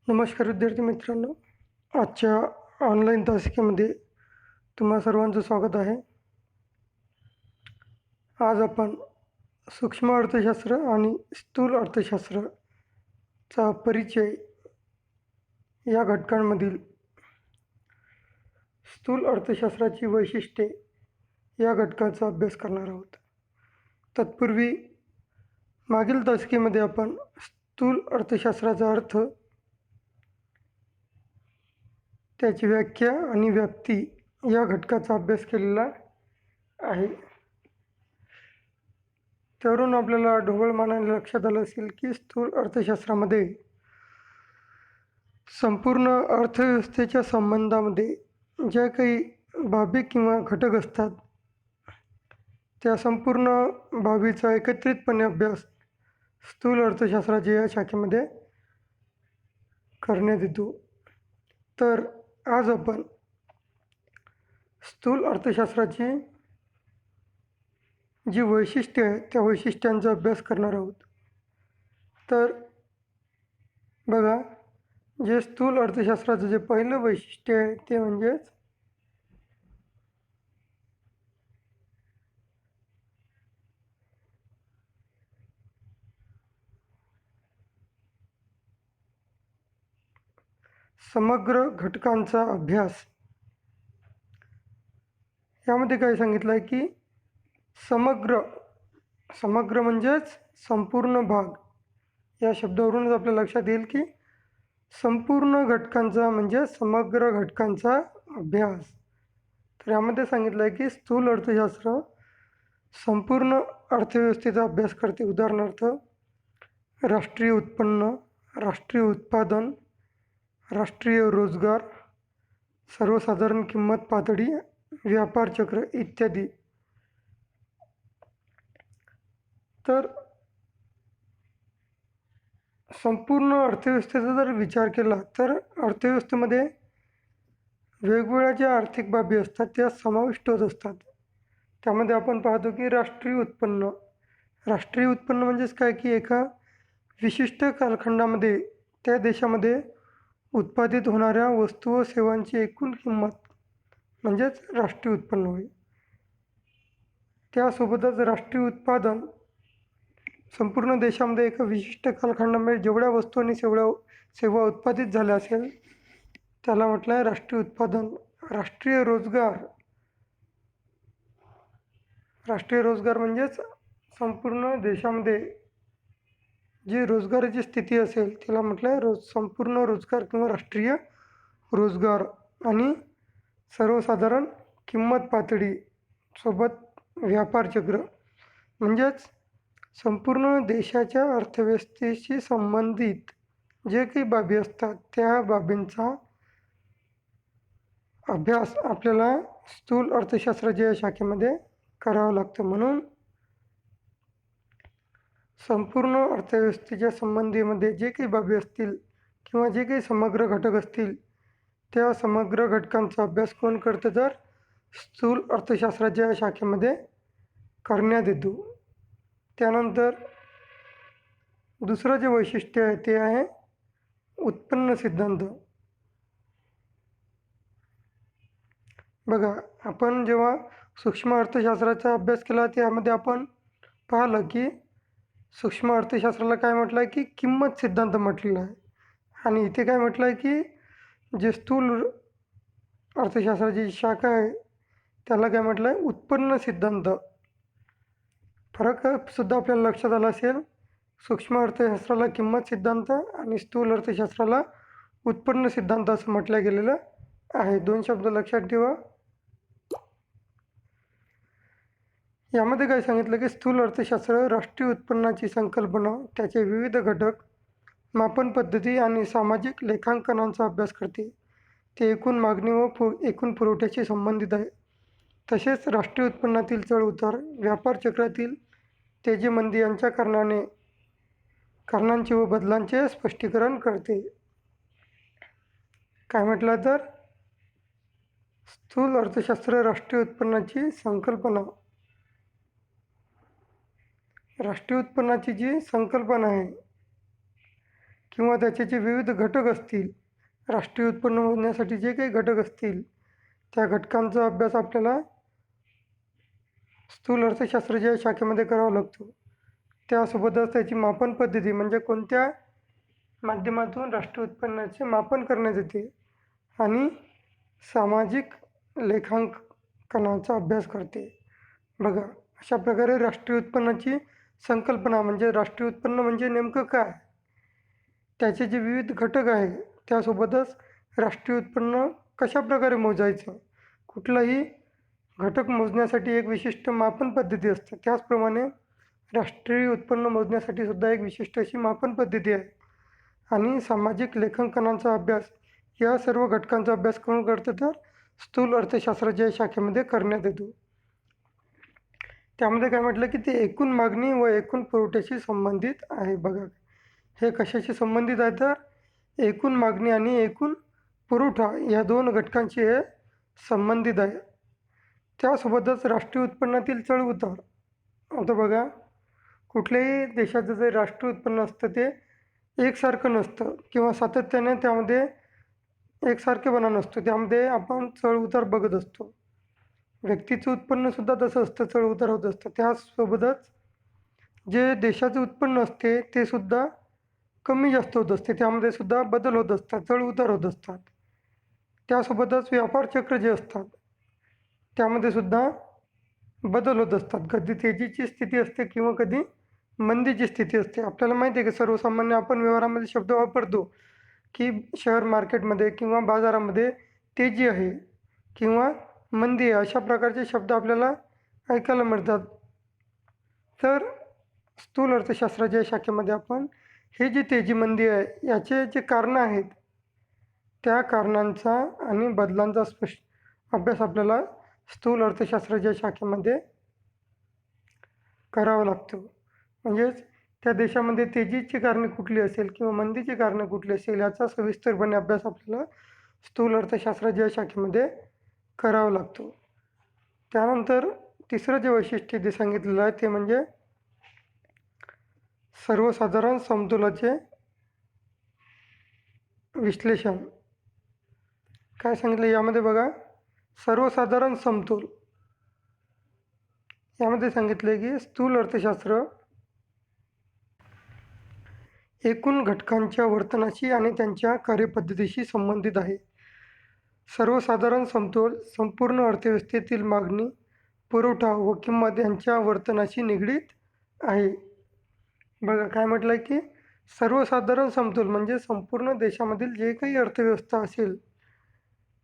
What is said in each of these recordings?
नमस्कार विद्यार्थी मित्रांनो. आजच्या ऑनलाईन तासिकेमध्ये तुम्हा सर्वांचं स्वागत आहे. आज आपण सूक्ष्म अर्थशास्त्र आणि स्थूल अर्थशास्त्राचा परिचय या घटकांमधील स्थूल अर्थशास्त्राची वैशिष्ट्ये या घटकाचा अभ्यास करणार आहोत. तत्पूर्वी मागील तासिकेमध्ये आपण स्थूल अर्थशास्त्राचा अर्थ, त्याची व्याख्या आणि व्याप्ती या घटकाचा अभ्यास केलेला आहे. त्यावरून आपल्याला ढोबळमानाने लक्षात आलं असेल की स्थूल अर्थशास्त्रामध्ये संपूर्ण अर्थव्यवस्थेच्या संबंधामध्ये ज्या काही बाबी किंवा घटक असतात त्या संपूर्ण बाबीचा एकत्रितपणे अभ्यास स्थूल अर्थशास्त्राच्या या शाखेमध्ये करण्यात येतो. तर आज आपण स्थूल अर्थशास्त्राची जी वैशिष्ट्ये आहेत त्या वैशिष्ट्यांचा अभ्यास करणार आहोत. तर बघा, जे स्थूल अर्थशास्त्राचं जे पहिलं वैशिष्ट्य आहे ते म्हणजेच समग्र घटकांचा अभ्यास. यामध्ये काय सांगितलं आहे की समग्र म्हणजेच संपूर्ण भाग. या शब्दावरूनच आपल्या लक्षात येईल की संपूर्ण घटकांचा म्हणजे समग्र घटकांचा अभ्यास. तर यामध्ये सांगितलं आहे की स्थूल अर्थशास्त्र संपूर्ण अर्थव्यवस्थेचा अभ्यास करते. उदाहरणार्थ राष्ट्रीय उत्पन्न, राष्ट्रीय उत्पादन, राष्ट्रीय रोजगार, सर्वसाधारण किंमत पातळी, व्यापार चक्र इत्यादी. तर संपूर्ण अर्थव्यवस्थेचा जर विचार केला तर अर्थव्यवस्थेमध्ये वेगवेगळ्या ज्या आर्थिक बाबी असतात त्या समाविष्ट होत असतात. त्यामध्ये आपण पाहतो की राष्ट्रीय उत्पन्न म्हणजेच काय की एका विशिष्ट कालखंडामध्ये त्या देशामध्ये उत्पादित होणाऱ्या वस्तू व सेवांची एकूण किंमत म्हणजेच राष्ट्रीय उत्पन्न होय. त्यासोबतच राष्ट्रीय उत्पादन संपूर्ण देशामध्ये एका विशिष्ट कालखंडामध्ये जेवढ्या वस्तू आणि सेवा उत्पादित झाल्या असेल त्याला म्हटलं आहे राष्ट्रीय उत्पादन. राष्ट्रीय रोजगार म्हणजेच संपूर्ण देशामध्ये जी रोजगाराची स्थिती असेल त्याला म्हटलं आहे संपूर्ण रोजगार किंवा राष्ट्रीय रोजगार. आणि सर्वसाधारण किंमत पातळी सोबत व्यापार चक्र म्हणजेच संपूर्ण देशाच्या अर्थव्यवस्थेशी संबंधित जे काही बाबी असतात त्या बाबींचा अभ्यास आपल्याला स्थूल अर्थशास्त्राच्या शाखेमध्ये करावं लागतं. म्हणून संपूर्ण अर्थव्यवस्थेच्या संबंधीमध्ये जे काही बाबी असतील किंवा जे काही समग्र घटक असतील त्या समग्र घटकांचा अभ्यास कोण करतं तर स्थूल अर्थशास्त्राच्या शाखेमध्ये करण्यात येतो. त्यानंतर दुसरं जे वैशिष्ट्य आहे ते आहे उत्पन्न सिद्धांत. बघा, आपण जेव्हा सूक्ष्म अर्थशास्त्राचा अभ्यास केला त्यामध्ये आपण पाहिलं की सूक्ष्म अर्थशास्त्राला काय म्हटलं आहे की किंमत सिद्धांत म्हटलेला आहे. आणि इथे काय म्हटलं आहे की जे स्थूल अर्थशास्त्राची शाखा आहे त्याला काय म्हटलं आहे उत्पन्न सिद्धांत. फरक सुद्धा आपल्याला लक्षात आला असेल. सूक्ष्म अर्थशास्त्राला किंमत सिद्धांत आणि स्थूल अर्थशास्त्राला उत्पन्न सिद्धांत असं म्हटलं गेलेलं आहे. दोन शब्द लक्षात ठेवा. यामध्ये काय सांगितलं की स्थूल अर्थशास्त्र राष्ट्रीय उत्पन्नाची संकल्पना, त्याचे विविध घटक, मापन पद्धती आणि सामाजिक लेखांकनांचा अभ्यास करते. ते एकूण मागणी व एकूण पुरवठ्याशी संबंधित आहे. तसेच राष्ट्रीय उत्पन्नातील चढउतार, व्यापार चक्रातील तेजी मंदी यांच्या कारणांचे व बदलांचे स्पष्टीकरण करते. काय म्हटलं तर स्थूल अर्थशास्त्र राष्ट्रीय उत्पन्नाची संकल्पना, राष्ट्रीय उत्पन्नाची जी संकल्पना आहे किंवा त्याचे जे विविध घटक असतील, राष्ट्रीय उत्पन्न मोजण्यासाठी जे काही घटक असतील त्या घटकांचा अभ्यास आपल्याला स्थूल अर्थशास्त्राच्या शाखेमध्ये करावा लागतो. त्यासोबतच त्याची मापन पद्धती म्हणजे कोणत्या माध्यमातून राष्ट्रीय उत्पन्नाचे मापन करण्यात येते आणि सामाजिक लेखांकनाचा अभ्यास करते. बघा, अशा प्रकारे राष्ट्रीय उत्पन्नाची संकल्पना म्हणजे राष्ट्रीय उत्पन्न म्हणजे नेमकं काय, त्याचे जे विविध घटक आहे, त्यासोबतच राष्ट्रीय उत्पन्न कशा प्रकारे मोजायचं, कुठलाही घटक मोजण्यासाठी एक विशिष्ट मापन पद्धती असते. त्याचप्रमाणे राष्ट्रीय उत्पन्न मोजण्यासाठी सुद्धा एक विशिष्ट अशी मापन पद्धती आहे. आणि सामाजिक लेखांकनाचा अभ्यास या सर्व घटकांचा अभ्यास कोण करतं तर स्थूल अर्थशास्त्राच्या शाखेमध्ये करण्यात येतो. त्यामध्ये काय म्हटलं की ते एकूण मागणी व एकूण पुरवठ्याशी संबंधित आहे. बघा, हे कशाशी संबंधित आहे तर एकूण मागणी आणि एकूण पुरवठा या दोन घटकांशी हे संबंधित आहे. त्यासोबतच राष्ट्रीय उत्पन्नातील चढउतार. आता बघा, कुठल्याही देशाचं जे राष्ट्रीय उत्पन्न असतं ते एकसारखं नसतं किंवा सातत्याने त्यामध्ये एकसारखेपणा नसतो. त्यामध्ये आपण चढउतार बघत असतो. व्यक्तीचं उत्पन्नसुद्धा तसं असतं, चढउतार होत असतं. त्यासोबतच जे देशाचे उत्पन्न असते ते सुद्धा कमी जास्त होत असते. त्यामध्ये सुद्धा बदल होत असतात, चढउतार होत असतात. त्यासोबतच व्यापार चक्र जे असतात त्यामध्ये सुद्धा बदल होत असतात. कधी तेजीची स्थिती असते किंवा कधी मंदीची स्थिती असते. आपल्याला माहिती आहे की सर्वसामान्य आपण व्यवहारामध्ये शब्द वापरतो की शेअर मार्केटमध्ये किंवा बाजारामध्ये तेजी आहे किंवा मंदी आहे, अशा प्रकारचे शब्द आपल्याला ऐकायला मिळतात. तर स्थूल अर्थशास्त्राच्या शाखेमध्ये आपण हे जे तेजी मंदी आहे याचे जे कारणं आहेत त्या कारणांचा आणि बदलांचा स्पष्ट अभ्यास आपल्याला स्थूल अर्थशास्त्राच्या शाखेमध्ये करावा लागतो. म्हणजेच त्या देशामध्ये तेजीची कारणे कुठली असेल किंवा मंदीची कारणे कुठली असेल याचा सविस्तरपणे अभ्यास आपल्याला स्थूल अर्थशास्त्राच्या शाखेमध्ये करावा लागतो. त्यानंतर तिसरं जे वैशिष्ट्य जे सांगितलेलं आहे ते म्हणजे सर्वसाधारण समतोलाचे विश्लेषण. काय सांगितलं यामध्ये बघा, सर्वसाधारण समतोल यामध्ये सांगितले की स्थूल अर्थशास्त्र एकूण घटकांच्या वर्तनाशी आणि त्यांच्या कार्यपद्धतीशी संबंधित आहे. सर्वसाधारण समतोल संपूर्ण अर्थव्यवस्थेतील मागणी, पुरवठा व किंमत यांच्या वर्तनाशी निगडीत आहे. बघा, काय म्हटलं आहे की सर्वसाधारण समतोल म्हणजे संपूर्ण देशामधील जे काही अर्थव्यवस्था असेल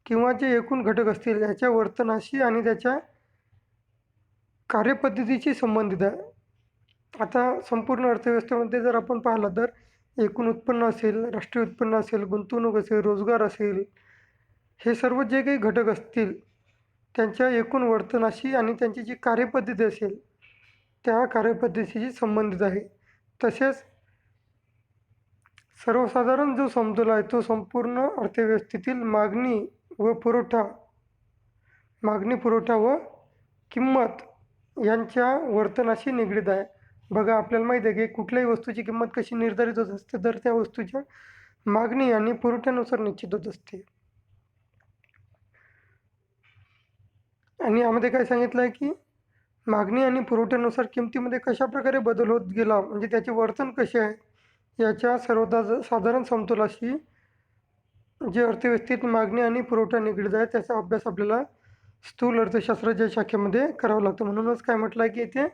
किंवा जे एकूण घटक असतील याच्या वर्तनाशी आणि त्याच्या कार्यपद्धतीशी संबंधित आहे. आता संपूर्ण अर्थव्यवस्थेमध्ये जर आपण पाहिलं तर एकूण उत्पन्न असेल, राष्ट्रीय उत्पन्न असेल, गुंतवणूक असेल, रोजगार असेल, हे सर्व जे काही घटक असतील त्यांच्या एकूण वर्तनाशी आणि त्यांची जी कार्यपद्धती असेल त्या कार्यपद्धतीशी संबंधित आहे. तसेच सर्वसाधारण जो समतोल आहे तो संपूर्ण अर्थव्यवस्थेतील मागणी पुरवठा व किंमत यांच्या वर्तनाशी निगडीत आहे. बघा, आपल्याला माहिती आहे की कुठल्याही वस्तूची किंमत कशी निर्धारित होत असते तर त्या वस्तूच्या मागणी आणि पुरवठ्यानुसार निश्चित होत असते. आणि यामध्ये काय सांगितलं आहे की मागणी आणि पुरवठ्यानुसार किमतीमध्ये कशा प्रकारे बदल होत गेला म्हणजे त्याचे वर्तन कसे आहे याच्या साधारण समतोलाशी जे अर्थव्यवस्थेत मागणी आणि पुरवठा निगडीत आहे त्याचा अभ्यास आपल्याला स्थूल अर्थशास्त्राच्या शाखेमध्ये करावं लागतं. म्हणूनच काय म्हटलं आहे की इथे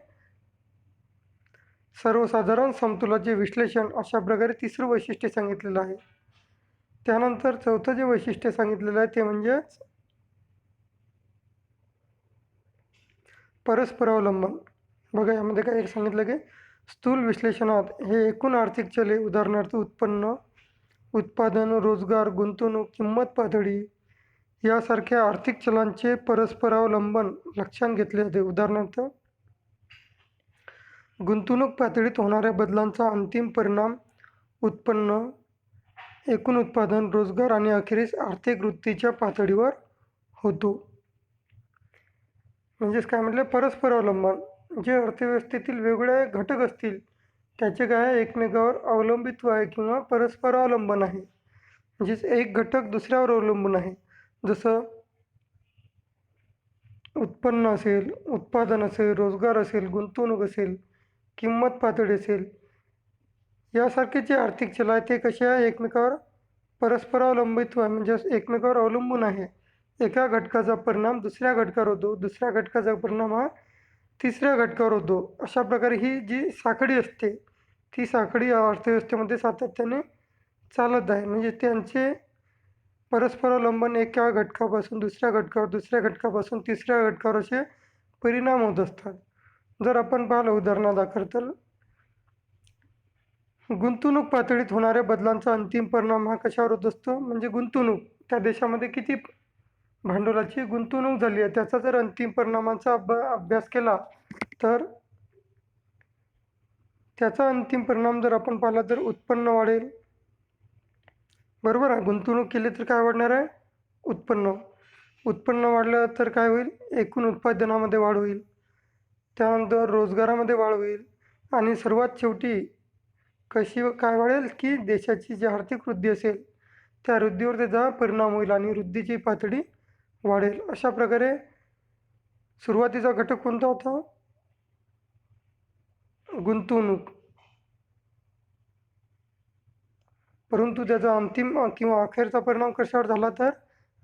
सर्वसाधारण समतोलाचे विश्लेषण अशा प्रकारे तिसरं वैशिष्ट्य सांगितलेलं आहे. त्यानंतर चौथं जे वैशिष्ट्य सांगितलेलं आहे ते म्हणजेच परस्परावलंबन. बघा, यामध्ये काय सांगितलं की स्थूल विश्लेषणात हे एकूण आर्थिक चले उदाहरणार्थ उत्पन्न, उत्पादन, रोजगार, गुंतवणूक, किंमत पातळी यासारख्या आर्थिक चलांचे परस्परावलंबन लक्षात घेतले जाते. उदाहरणार्थ गुंतवणूक पातळीत होणाऱ्या बदलांचा अंतिम परिणाम उत्पन्न, एकूण उत्पादन, रोजगार आणि अखेरीस आर्थिक वृत्तीच्या पातळीवर होतो. म्हणजेच काय म्हटलं, परस्परावलंबन जे अर्थव्यवस्थेतील वेगवेगळे घटक असतील त्याचे काय आहे, एकमेकावर अवलंबित्व आहे किंवा परस्पर अवलंबन आहे. म्हणजेच एक घटक दुसऱ्यावर अवलंबून आहे. जसं उत्पन्न असेल, उत्पादन असेल, रोजगार असेल, गुंतवणूक असेल, किंमत पातळी असेल, यासारखे जे आर्थिक चल आहेत ते कसे आहे, एकमेकावर परस्पर अवलंबित्व आहे, म्हणजे एकमेकावर अवलंबून आहे. एका घटकाचा परिणाम दुसऱ्या घटकावर होतो, दुसऱ्या घटकाचा परिणाम हा तिसऱ्या घटकावर होतो. अशा प्रकारे ही जी साखळी असते, ती साखळी अर्थव्यवस्थेमध्ये सातत्याने चालत आहे. म्हणजे त्यांचे परस्पर अवलंबन एका घटकापासून दुसऱ्या घटकावर, दुसऱ्या घटकापासून तिसऱ्या घटकावर असे परिणाम होत असतात. जर आपण पाहिलं उदाहरणादाखल तर गुंतवणूक पातळीत होणाऱ्या बदलांचा अंतिम परिणाम हा कशावर होत असतो, म्हणजे गुंतवणूक त्या देशामध्ये किती भांडवलाची गुंतवणूक झाली आहे त्याचा जर अंतिम परिणामांचा अभ्यास केला तर त्याचा अंतिम परिणाम जर आपण पाहिला तर उत्पन्न वाढेल. बरोबर आहे. गुंतवणूक केली तर काय वाढणार आहे, उत्पन्न. उत्पन्न वाढलं तर काय होईल, एकूण उत्पादनामध्ये वाढ होईल, त्यानंतर रोजगारामध्ये वाढ होईल आणि सर्वात शेवटी कशी काय वाढेल की देशाची जी आर्थिक वृद्धी असेल त्या वृद्धीवर त्याचा परिणाम होईल आणि वृद्धीची पातळी वाढेल. अशा प्रकारे सुरुवातीचा घटक कोणता होता, गुंतवणूक. परंतु त्याचा अंतिम किंवा अखेरचा परिणाम कशावर झाला तर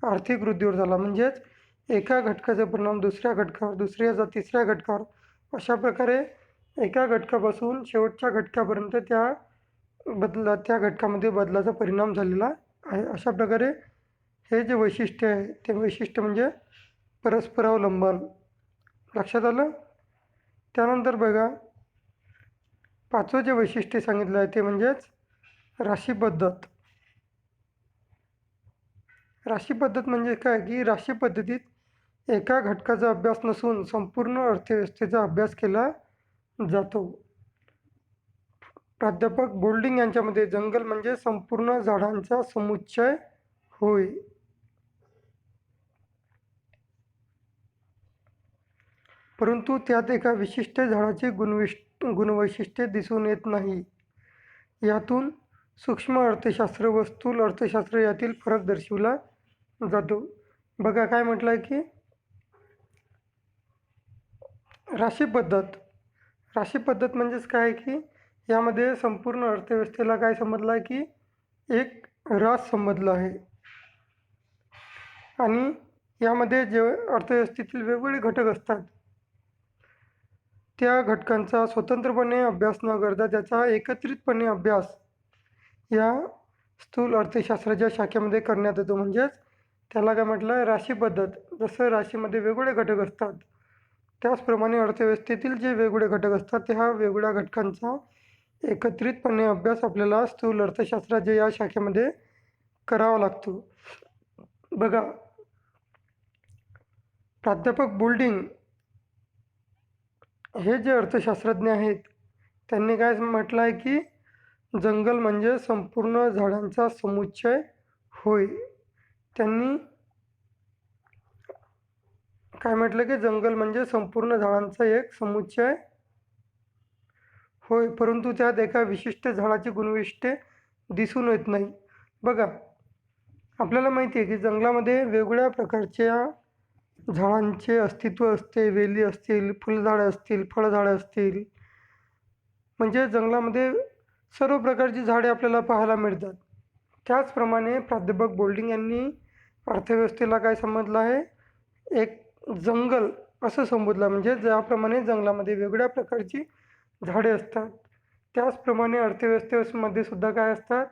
आर्थिक वृद्धीवर झाला. म्हणजेच एका घटकाचा परिणाम दुसऱ्या घटकावर, दुसऱ्याचा तिसऱ्या घटकावर, अशा प्रकारे एका घटकापासून शेवटच्या घटकापर्यंत त्या घटकामध्ये बदलाचा परिणाम झालेला आहे. अशा प्रकारे हे जे वैशिष्ट्य आहे ते वैशिष्ट्य म्हणजे परस्पर अवलंबन. लक्षात आलं. त्यानंतर बघा, पाचवं जे वैशिष्ट्य सांगितलं आहे ते म्हणजेच राशी पद्धत. राशी पद्धत म्हणजे काय की राशी पद्धतीत एका घटकाचा अभ्यास नसून संपूर्ण अर्थव्यवस्थेचा अभ्यास केला जातो. प्राध्यापक बोल्डिंग यांच्यामध्ये जंगल म्हणजे संपूर्ण झाडांचा समुच्चय होय. परंतु त्यात एका विशिष्ट झाडाचे गुणवैशिष्ट्ये दिसून येत नाही. यातून सूक्ष्म अर्थशास्त्र व स्थूल अर्थशास्त्र यातील फरक दर्शविला जातो. बघा काय म्हटलं आहे की राशी पद्धत. राशी पद्धत म्हणजेच काय की यामध्ये संपूर्ण अर्थव्यवस्थेला काय समजलं आहे की एक रास समजलं आहे आणि यामध्ये जे अर्थव्यवस्थेतील वेगवेगळे घटक असतात त्या घटकांचा स्वतंत्रपणे अभ्यास न करता त्याचा एकत्रितपणे अभ्यास या स्थूल अर्थशास्त्राच्या शाखेमध्ये करण्यात येतो. म्हणजेच त्याला काय म्हटलं आहे, राशी पद्धत. जसं राशीमध्ये वेगवेगळे घटक असतात त्याचप्रमाणे अर्थव्यवस्थेतील जे वेगवेगळे घटक असतात त्या वेगवेगळ्या घटकांचा एकत्रितपणे अभ्यास आपल्याला स्थूल अर्थशास्त्राच्या या शाखेमध्ये करावा लागतो. बघा, प्राध्यापक बोल्डिंग हे जे अर्थशास्त्रज्ञ आहेत त्यांनी काय म्हटलं आहे की जंगल म्हणजे संपूर्ण झाडांचा समुच्चय होय. त्यांनी काय म्हटलं की जंगल म्हणजे संपूर्ण झाडांचा एक समुच्चय होय, परंतु त्यात एका विशिष्ट झाडाची गुणवैशिष्ट्ये दिसून येत नाही. बघा, आपल्याला माहिती आहे की जंगलामध्ये वेगवेगळ्या प्रकारच्या झाडांचे अस्तित्व असते. वेली असतील, फुलझाडं असतील, फळझाडं असतील, म्हणजे जंगलामध्ये सर्व प्रकारची झाडे आपल्याला पाहायला मिळतात. त्याचप्रमाणे प्राध्यापक बोल्डिंग यांनी अर्थव्यवस्थेला काय समजलं आहे, एक जंगल असं संबोधलं. म्हणजे ज्याप्रमाणे जंगलामध्ये वेगवेगळ्या प्रकारची झाडे असतात त्याचप्रमाणे अर्थव्यवस्थेमध्ये सुद्धा काय असतात,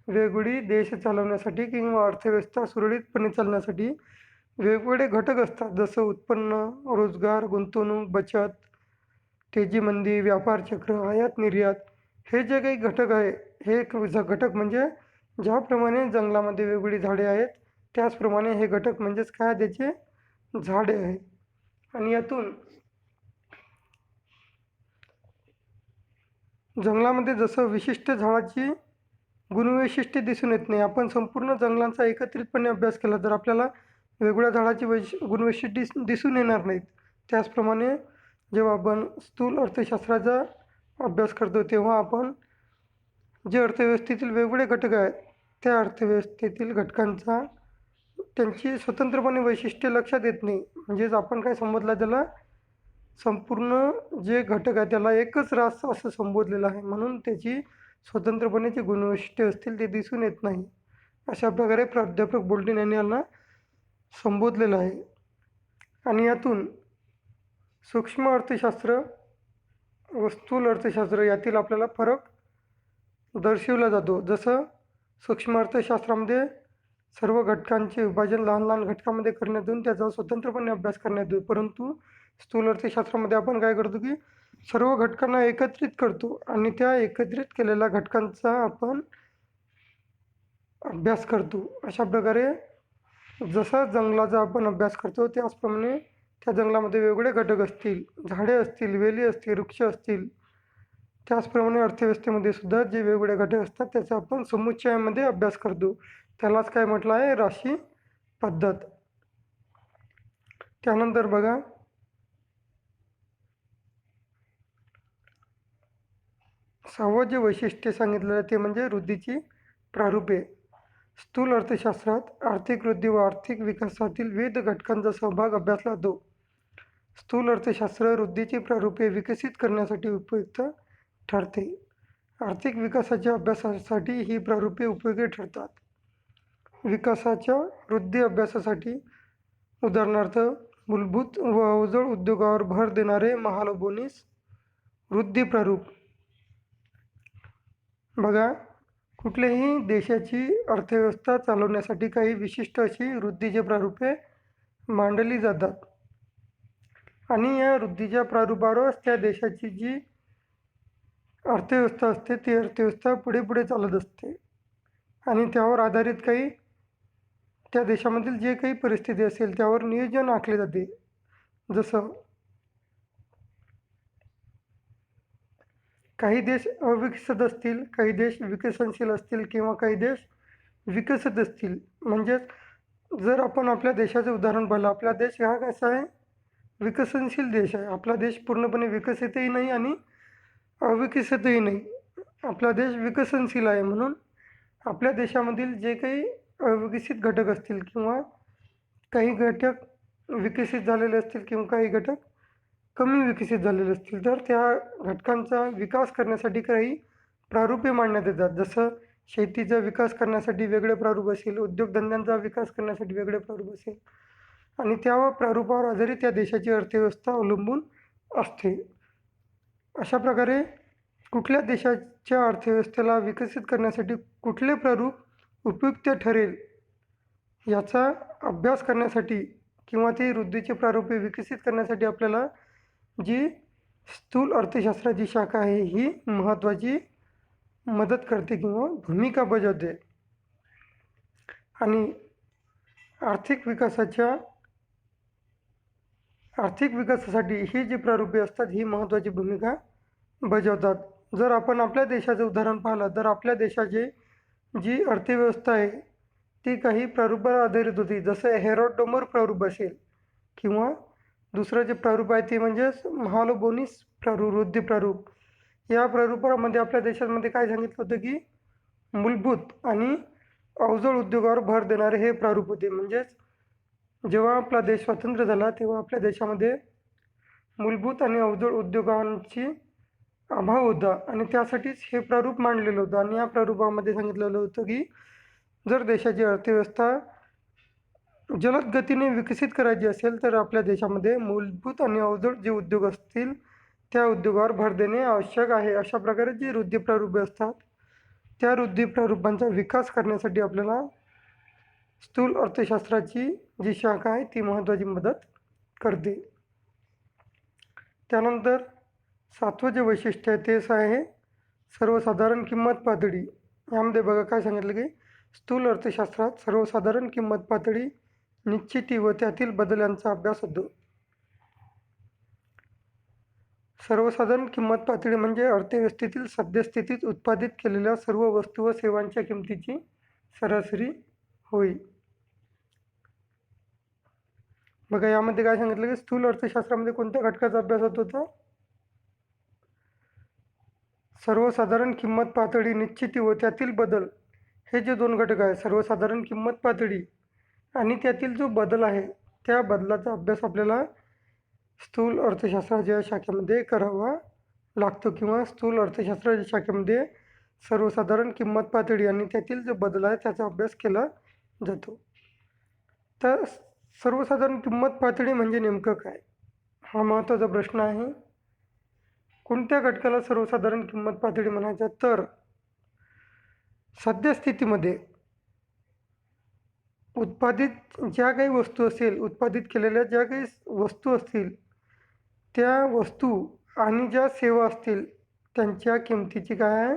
वेगवेगळी देश चालवण्यासाठी किंवा अर्थव्यवस्था सुरळीतपणे चालण्यासाठी वेगवेगळे घटक असतात. जसं उत्पन्न, रोजगार, गुंतवणूक, बचत, तेजी मंदी, व्यापार चक्र, आयात निर्यात, हे जे काही घटक आहे हे घटक म्हणजे ज्याप्रमाणे जंगलामध्ये वेगवेगळी झाडे आहेत त्याचप्रमाणे हे घटक म्हणजेच काय, त्याचे झाडे आहे. आणि यातून जंगलामध्ये जसं विशिष्ट झाडाची गुणवैशिष्ट्ये दिसून येत नाही, आपण संपूर्ण जंगलांचा एकत्रितपणे अभ्यास केला तर आपल्याला वेगवेगळ्या झाडाची गुणवैशिष्ट्ये दिसून येणार नाहीत. त्याचप्रमाणे जेव्हा आपण स्थूल अर्थशास्त्राचा अभ्यास करतो तेव्हा आपण जे अर्थव्यवस्थेतील वेगवेगळे घटक आहेत त्या अर्थव्यवस्थेतील घटकांचा त्यांची स्वतंत्रपणे वैशिष्ट्ये लक्षात येत नाही. म्हणजेच आपण काय संबोधलं त्याला संपूर्ण जे घटक आहे त्याला एकच रास असं संबोधलेलं आहे. म्हणून त्याची स्वतंत्रपणे जी गुणवैशिष्ट्ये असतील ते दिसून येत नाही. अशा प्रकारे प्राध्यापक बोल्टिन यांनी यांना संबोधलेलं आहे. आणि यातून सूक्ष्म अर्थशास्त्र व स्थूल अर्थशास्त्र यातील आपल्याला फरक दर्शविला जातो. जसं सूक्ष्म अर्थशास्त्रामध्ये सर्व घटकांचे विभाजन लहान लहान घटकामध्ये करण्यात येऊन त्याचा स्वतंत्रपणे अभ्यास करण्यात येतो. परंतु स्थूल अर्थशास्त्रामध्ये आपण काय करतो की सर्व घटकांना एकत्रित करतो आणि त्या एकत्रित केलेल्या घटकांचा आपण अभ्यास करतो. अशा प्रकारे जसा जंगलाचा आपण अभ्यास करतो त्याचप्रमाणे त्या जंगलामध्ये वेगवेगळे घटक असतील, झाडे असतील, वेली असतील, वृक्ष असतील, त्याचप्रमाणे अर्थव्यवस्थेमध्ये सुद्धा जे वेगवेगळे घटक असतात त्याचा आपण समुच्चयामध्ये अभ्यास करतो. त्यालाच काय म्हटलं आहे, राशी पद्धत. त्यानंतर बघा 6वं जे वैशिष्ट्य सांगितलेलं आहे ते म्हणजे वृद्धीची प्रारूपे. स्थूल अर्थशास्त्रात आर्थिक वृद्धी व आर्थिक विकासातील विविध घटकांचा सहभाग अभ्यासला जातो. स्थूल अर्थशास्त्र वृद्धीची प्रारूपे विकसित करण्यासाठी उपयुक्त ठरते. आर्थिक विकासाच्या अभ्यासासाठी ही प्रारूपे उपयोगी ठरतात. विकासाच्या वृद्धी अभ्यासासाठी उदाहरणार्थ मूलभूत व अवजड उद्योगावर भर देणारे महालनोबिस वृद्धी प्रारूप. बघा, कुठल्याही देशाची अर्थव्यवस्था चालवण्यासाठी काही विशिष्ट अशी वृद्धीची प्रारूपे मांडली जातात आणि या वृद्धीच्या प्रारूपावरच त्या देशाची जी अर्थव्यवस्था असते ती अर्थव्यवस्था पुढे पुढे चालत असते आणि त्यावर आधारित काही त्या देशामधील जे काही परिस्थिती असेल त्यावर नियोजन आखले जाते. जसं काही देश अविकसित असतील, काही देश विकसनशील असतील किंवा काही देश विकसित असतील. म्हणजेच जर आपण आपल्या देशाचं उदाहरण पाहिलं, आपला देश हा कसा आहे, विकसनशील देश आहे. आपला देश पूर्णपणे विकसितही नाही आणि अविकसितही नाही. आपला देश विकसनशील आहे. म्हणून आपल्या देशामधील जे काही अविकसित घटक असतील किंवा काही घटक विकसित झालेले असतील किंवा काही घटक कमी विकसित झालेले असतील तर त्या घटकांचा विकास करण्यासाठी काही प्रारूपे मांडण्यात येतात. जसं शेतीचा विकास करण्यासाठी वेगळे प्रारूप असेल, उद्योगधंद्यांचा विकास करण्यासाठी वेगळे प्रारूप असेल आणि त्या प्रारूपावर आधारित त्या देशाची अर्थव्यवस्था अवलंबून असते. अशा प्रकारे कुठल्या देशाच्या अर्थव्यवस्थेला विकसित करण्यासाठी कुठले प्रारूप उपयुक्त ठरेल याचा अभ्यास करण्यासाठी किंवा ती वृद्धीची प्रारूपे विकसित करण्यासाठी आपल्याला जी स्थूल अर्थशास्त्राची शाखा आहे ही महत्त्वाची मदत करते किंवा भूमिका बजावते. आणि आर्थिक विकासासाठी ही जी प्रारूपे असतात ही महत्त्वाची भूमिका बजावतात. जर आपण आपल्या देशाचं उदाहरण पाहिलं तर आपल्या देशाची जी अर्थव्यवस्था आहे ती काही प्रारूपावर आधारित होती. जसं हेरोडोमर प्रारूप असेल किंवा दुसरं जे प्रारूप आहे ते म्हणजेच महालनोबिस प्रारूप, वृद्धी प्रारूप. या प्रारूपामध्ये आपल्या देशामध्ये काय सांगितलं होतं की मूलभूत आणि अवजड उद्योगावर भर देणारे हे प्रारूप होते. म्हणजेच जेव्हा आपला देश स्वतंत्र झाला तेव्हा आपल्या देशामध्ये मूलभूत आणि अवजड उद्योगांची अभाव होता आणि त्यासाठीच हे प्रारूप मांडलेलं होतं. आणि या प्रारूपामध्ये सांगितलेलं होतं की जर देशाची अर्थव्यवस्था जलद गतीने विकसित करायची असेल तर आपल्या देशामध्ये मूलभूत आणि अवजड जे उद्योग असतील त्या उद्योगावर भर देणे आवश्यक आहे. अशा प्रकारे जी वृद्धी प्रारूपे असतात त्या वृद्धी प्रारूपांचा विकास करण्यासाठी आपल्याला स्थूल अर्थशास्त्राची जी शाखा आहे ती महत्त्वाची मदत करते. त्यानंतर 7वं जे वैशिष्ट्य आहे ते आहे सर्वसाधारण किंमत पातळी. यामध्ये बघा काय सांगितलं की स्थूल अर्थशास्त्रात सर्वसाधारण किंमत पातळी निश्चिती व त्यातील बदल यांचा अभ्यास होतो. सर्वसाधारण किंमत पातळी म्हणजे अर्थव्यवस्थेतील सद्यस्थितीत उत्पादित केलेल्या सर्व वस्तू व सेवांच्या किमतीची सरासरी होय. बघा यामध्ये काय सांगितलं की स्थूल अर्थशास्त्रामध्ये कोणत्या घटकाचा अभ्यास होत होता, सर्वसाधारण किंमत पातळी निश्चिती व त्यातील बदल हे जे दोन घटक आहेत, सर्वसाधारण किंमत पातळी आणि त्यातील जो बदल आहे, त्या बदलाचा अभ्यास आपल्याला स्थूल अर्थशास्त्राच्या शाखेमध्ये करावा लागतो किंवा स्थूल अर्थशास्त्राच्या शाखेमध्ये सर्वसाधारण किंमत पातळी आणि त्यातील जो बदल आहे त्याचा अभ्यास केला जातो. तर सर्वसाधारण किंमत पातळी म्हणजे नेमकं काय, हा महत्त्वाचा प्रश्न आहे. कोणत्या घटकाला सर्वसाधारण किंमत पातळी म्हणायचं, तर सद्यस्थितीमध्ये उत्पादित ज्या काही वस्तू असेल, उत्पादित केलेल्या ज्या काही वस्तू असतील, त्या वस्तू आणि ज्या सेवा असतील त्यांच्या किमतीची काय आहे,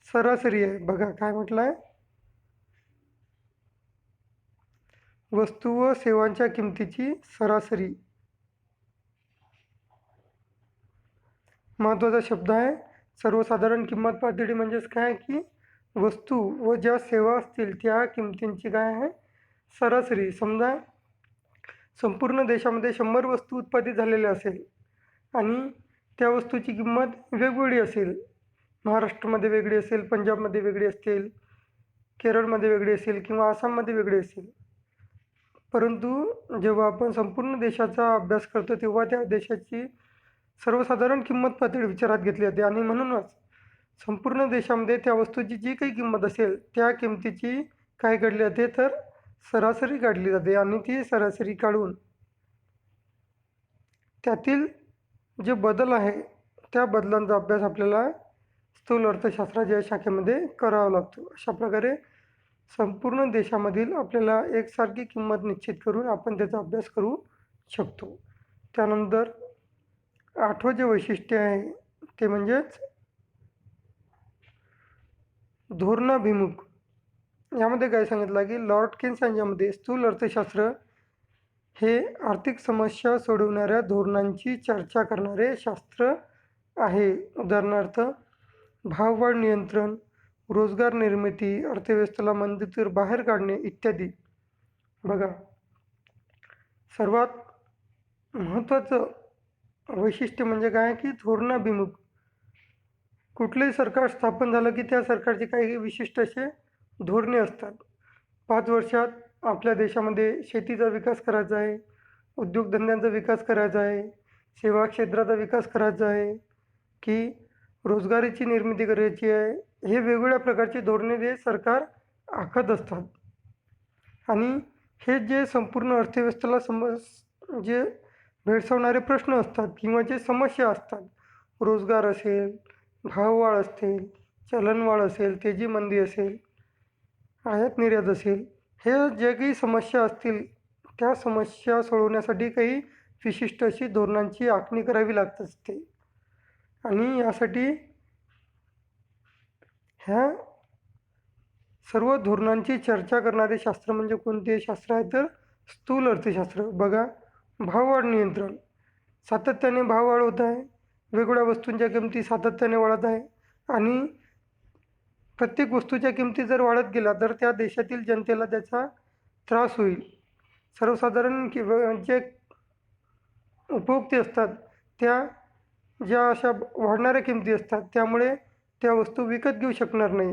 सरासरी आहे. बघा काय म्हटलं आहे, वस्तू व सेवांच्या किमतीची सरासरी. महत्त्वाचा शब्द आहे. सर्वसाधारण किंमत पातळी म्हणजेच काय की वस्तू व ज्या सेवा असतील त्या किमतींची काय आहे, सरासरी. समजा संपूर्ण देशामध्ये 100 वस्तू उत्पादित झालेल्या असेल आणि त्या वस्तूची किंमत वेगवेगळी असेल, महाराष्ट्रामध्ये वेगळी असेल, पंजाबमध्ये वेगळी असेल, केरळमध्ये वेगळी असेल किंवा आसाममध्ये वेगळी असेल. परंतु जेव्हा आपण संपूर्ण देशाचा अभ्यास करतो तेव्हा त्या देशाची सर्वसाधारण किंमत पातळी विचारात घेतली जाते आणि म्हणूनच संपूर्ण देशामध्ये त्या वस्तूची जी काही किंमत असेल त्या किमतीची काय काढली जाते, तर सरासरी काढली जाते आणि ती सरासरी काढून त्यातील जे बदल आहे त्या बदलांचा अभ्यास आपल्याला स्थूल अर्थशास्त्राच्या शाखेमध्ये करावा लागतो. अशा प्रकारे संपूर्ण देशामधील आपल्याला एकसारखी किंमत निश्चित करून आपण त्याचा अभ्यास करू शकतो. त्यानंतर 8वं जे वैशिष्ट्य आहे ते म्हणजेच धोरणाभिमुख. यामध्ये काय सांगितलं की लॉर्ड केन्स यांच्यामध्ये स्थूल अर्थशास्त्र हे आर्थिक समस्या सोडवणाऱ्या धोरणांची चर्चा करणारे शास्त्र आहे. उदाहरणार्थ भाववाढ नियंत्रण, रोजगार निर्मिती, अर्थव्यवस्थेला मंदीतून बाहेर काढणे इत्यादी. बघा सर्वात महत्त्वाचं वैशिष्ट्य म्हणजे काय की धोरणाभिमुख. कुठलंही सरकार स्थापन झालं की त्या सरकारचे काही विशिष्ट असे धोरणे असतात. 5 वर्षात आपल्या देशामध्ये शेतीचा विकास करायचा आहे, उद्योगधंद्यांचा विकास करायचा आहे, सेवा क्षेत्राचा विकास करायचा आहे की रोजगाराची निर्मिती करायची आहे. हे वेगवेगळ्या प्रकारचे धोरणे ते सरकार आखत असतात आणि हे जे संपूर्ण अर्थव्यवस्थेला जे भेडसावणारे प्रश्न असतात किंवा जे समस्या असतात, रोजगार असेल, भाववाढ असेल, चलनवाढ असेल, तेजी मंदी असेल, आयात निर्यात असेल, हे जे काही समस्या असतील त्या समस्या सोडवण्यासाठी काही विशिष्ट अशी धोरणांची आखणी करावी लागत असते आणि यासाठी ह्या सर्व धोरणांची चर्चा करणारे शास्त्र म्हणजे कोणते शास्त्र आहे, तर स्थूल अर्थशास्त्र. बघा भाववाढ नियंत्रण, सातत्याने भाववाढ होत आहे, वेगवेगळ्या वस्तूंच्या किमती सातत्याने वाढत आहे आणि प्रत्येक वस्तूच्या किमती जर वाढत गेला तर त्या देशातील जनतेला त्याचा त्रास होईल. सर्वसाधारण जे उपभोक्ते असतात त्या ज्या अशा वाढणाऱ्या किमती असतात त्यामुळे त्या वस्तू विकत घेऊ शकणार नाही,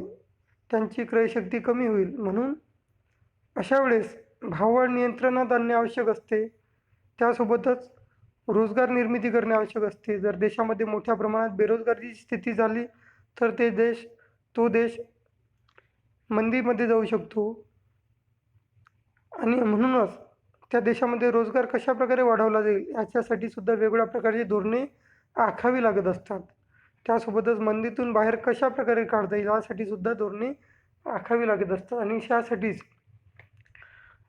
त्यांची क्रयशक्ती कमी होईल. म्हणून अशा वेळेस भाववाढ नियंत्रणात आणणे आवश्यक असते. त्यासोबतच रोजगार निर्मिती करणे आवश्यक असते. जर देशामध्ये मोठ्या प्रमाणात बेरोजगारीची स्थिती झाली तर तो देश मंदीमध्ये जाऊ शकतो आणि म्हणूनच त्या देशामध्ये रोजगार कशा प्रकारे वाढवला जाईल याच्यासाठी सुद्धा वेगवेगळ्या प्रकारची धोरणे आखावी लागत असतात. त्यासोबतच मंदीतून बाहेर कशा प्रकारे काढता येईल यासाठी सुद्धा धोरणे आखावी लागत असतात आणि त्यासाठीच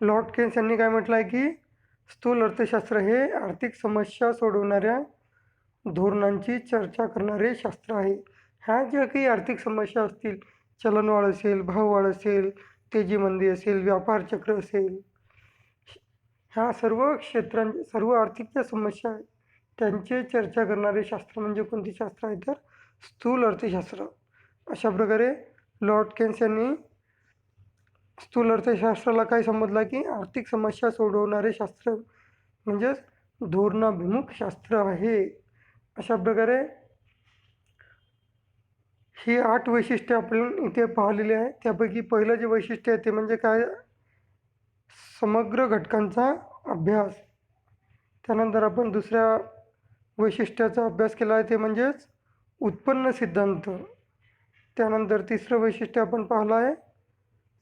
लॉर्ड केन्स यांनी काय म्हटलं आहे की स्थूल अर्थशास्त्र हे आर्थिक समस्या सोडवणाऱ्या धोरणांची चर्चा करणारे शास्त्र आहे. ह्या ज्या काही आर्थिक समस्या असतील, चलनवाढ असेल, भाववाढ असेल, तेजी मंदी असेल, व्यापार चक्र असेल, ह्या सर्व क्षेत्रांचे सर्व आर्थिक ज्या समस्या आहेत त्यांची चर्चा करणारे शास्त्र म्हणजे कोणते शास्त्र आहे, तर स्थूल अर्थशास्त्र. अशा प्रकारे लॉर्ड केन्स यांनी स्थूल अर्थशास्त्राला काय समजलं की आर्थिक समस्या सोडवणारे शास्त्र म्हणजेच धोरणाभिमुख शास्त्र आहे. अशा प्रकारे ही 8 वैशिष्ट्ये आपण इथे पाहिलेली आहे. त्यापैकी पहिलं जे वैशिष्ट्य आहे ते म्हणजे काय? समग्र घटकांचा अभ्यास. त्यानंतर आपण दुसऱ्या वैशिष्ट्याचा अभ्यास केला आहे ते म्हणजेच उत्पन्न सिद्धांत. त्यानंतर तिसरं वैशिष्ट्य आपण पाहिलं आहे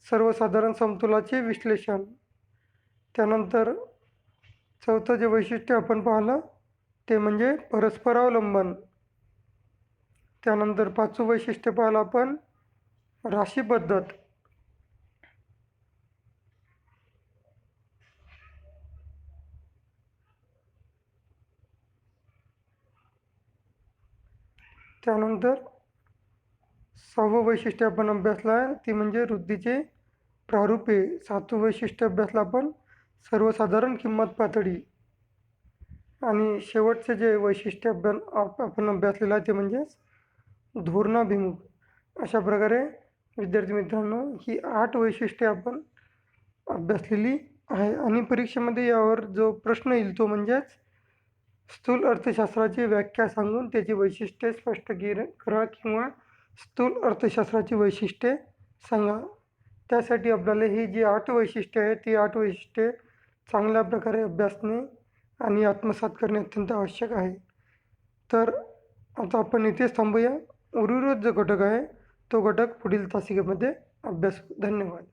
सर्वसाधारण समतोलाचे विश्लेषण. त्यानंतर चौथं जे वैशिष्ट्य आपण पाहिलं ते म्हणजे परस्परावलंबन. त्यानंतर पाचवं वैशिष्ट्य पाहिलं आपण राशी पद्धत. त्यानंतर सहावं वैशिष्ट्य आपण अभ्यासलं आहे ती म्हणजे वृद्धीचे प्रारूपे. सातवं वैशिष्ट्य अभ्यासलं आपण सर्वसाधारण किंमत पातळी. आणि शेवटचे जे वैशिष्ट्य आपण अभ्यासलेलं आहे ते म्हणजेच धोरणाभिमुख. अशा प्रकारे विद्यार्थी मित्रांनो ही 8 वैशिष्ट्ये आपण अभ्यासलेली आहे. आणि परीक्षेमध्ये यावर जो प्रश्न येईल तो म्हणजेच स्थूल अर्थशास्त्राची व्याख्या सांगून त्याची वैशिष्ट्ये स्पष्ट करा किंवा स्थूल अर्थशास्त्राची वैशिष्ट्ये सांगा. त्यासाठी आपल्याला ही जी 8 वैशिष्ट्ये आहेत ती 8 वैशिष्ट्ये चांगल्या प्रकारे अभ्यासणे आणि आत्मसात करणे अत्यंत आवश्यक आहे. तर आता आपण इथेच थांबूया. उर्वरित जो घटक आहे तो घटक पुढील तासिकेमध्ये अभ्यासू. धन्यवाद.